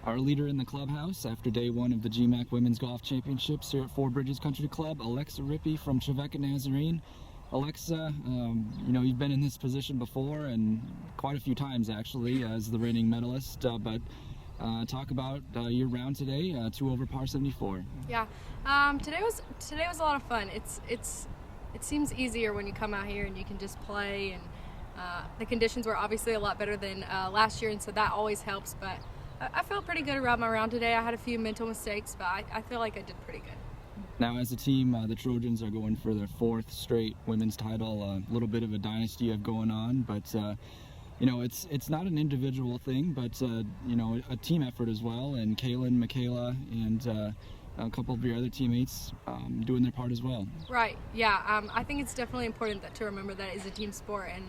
Our leader in the clubhouse after day one of the GMAC Women's Golf Championships here at Four Bridges Country Club, Alexa Rippy from Trevecca Nazarene. Alexa, you've been in this position before, and quite a few times actually, as the reigning medalist, but talk about your round today, 2 over par 74. Yeah, today was a lot of fun. It seems easier when you come out here and you can just play, and the conditions were obviously a lot better than last year, and so that always helps. But I felt pretty good around my round today. I had a few mental mistakes, but I feel like I did pretty good. Now, as a team, the Trojans are going for their 4th straight women's title. A little bit of a dynasty you have going on, but it's not an individual thing, but a team effort as well. And Kaylin, Michaela, and a couple of your other teammates doing their part as well. Right. Yeah. I think it's definitely important to remember that it's a team sport, and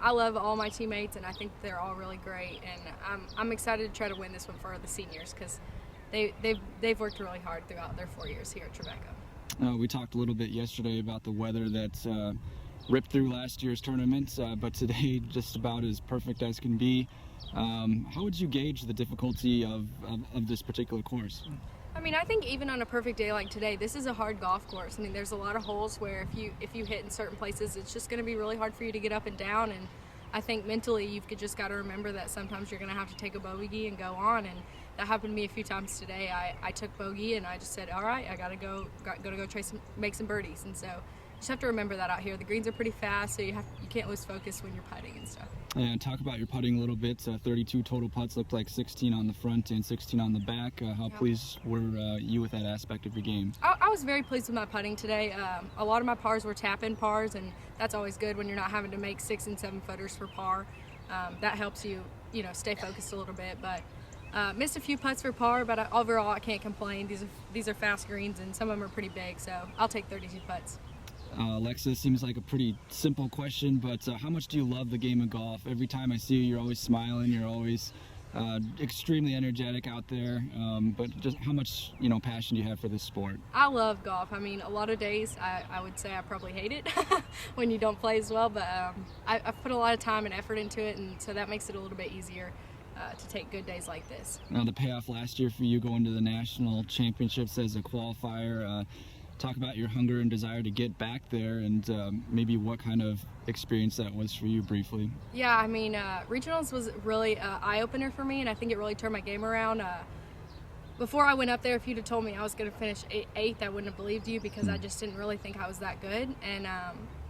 I love all my teammates, and I think they're all really great. And I'm excited to try to win this one for the seniors because they've worked really hard throughout their 4 years here at Trevecca. We talked a little bit yesterday about the weather that ripped through last year's tournament, but today just about as perfect as can be. How would you gauge the difficulty of this particular course? I mean, I think even on a perfect day like today, this is a hard golf course. I mean, there's a lot of holes where if you hit in certain places, it's just going to be really hard for you to get up and down. And I think mentally, you've just got to remember that sometimes you're going to have to take a bogey and go on. And that happened to me a few times today. I took bogey and I just said, all right, I got to go make some birdies. And so you just have to remember that out here. The greens are pretty fast, so you can't lose focus when you're putting and stuff. And talk about your putting a little bit. 32 total putts, looked like 16 on the front and 16 on the back. How pleased were you with that aspect of your game? I was very pleased with my putting today. A lot of my pars were tap-in pars, and that's always good when you're not having to make 6 and 7 footers for par. That helps you, stay focused a little bit. But missed a few putts for par, but overall I can't complain. These are fast greens, and some of them are pretty big, so I'll take 32 putts. Alexa, seems like a pretty simple question, but how much do you love the game of golf? Every time I see you, you're always smiling, you're always extremely energetic out there, but just how much passion do you have for this sport? I love golf. I mean, a lot of days I would say I probably hate it when you don't play as well, but I've put a lot of time and effort into it, and so that makes it a little bit easier to take good days like this. Now, the payoff last year for you going to the national championships as a qualifier, talk about your hunger and desire to get back there, and maybe what kind of experience that was for you briefly. Yeah, I mean, regionals was really an eye-opener for me, and I think it really turned my game around. Before I went up there, if you'd have told me I was going to finish 8th, I wouldn't have believed you because I just didn't really think I was that good. And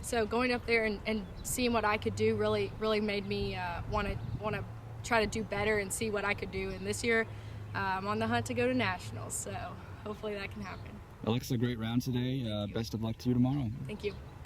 so going up there and seeing what I could do really made me want to try to do better and see what I could do. And this year, I'm on the hunt to go to nationals, so hopefully that can happen. Alexa, great round today. Best of luck to you tomorrow. Thank you.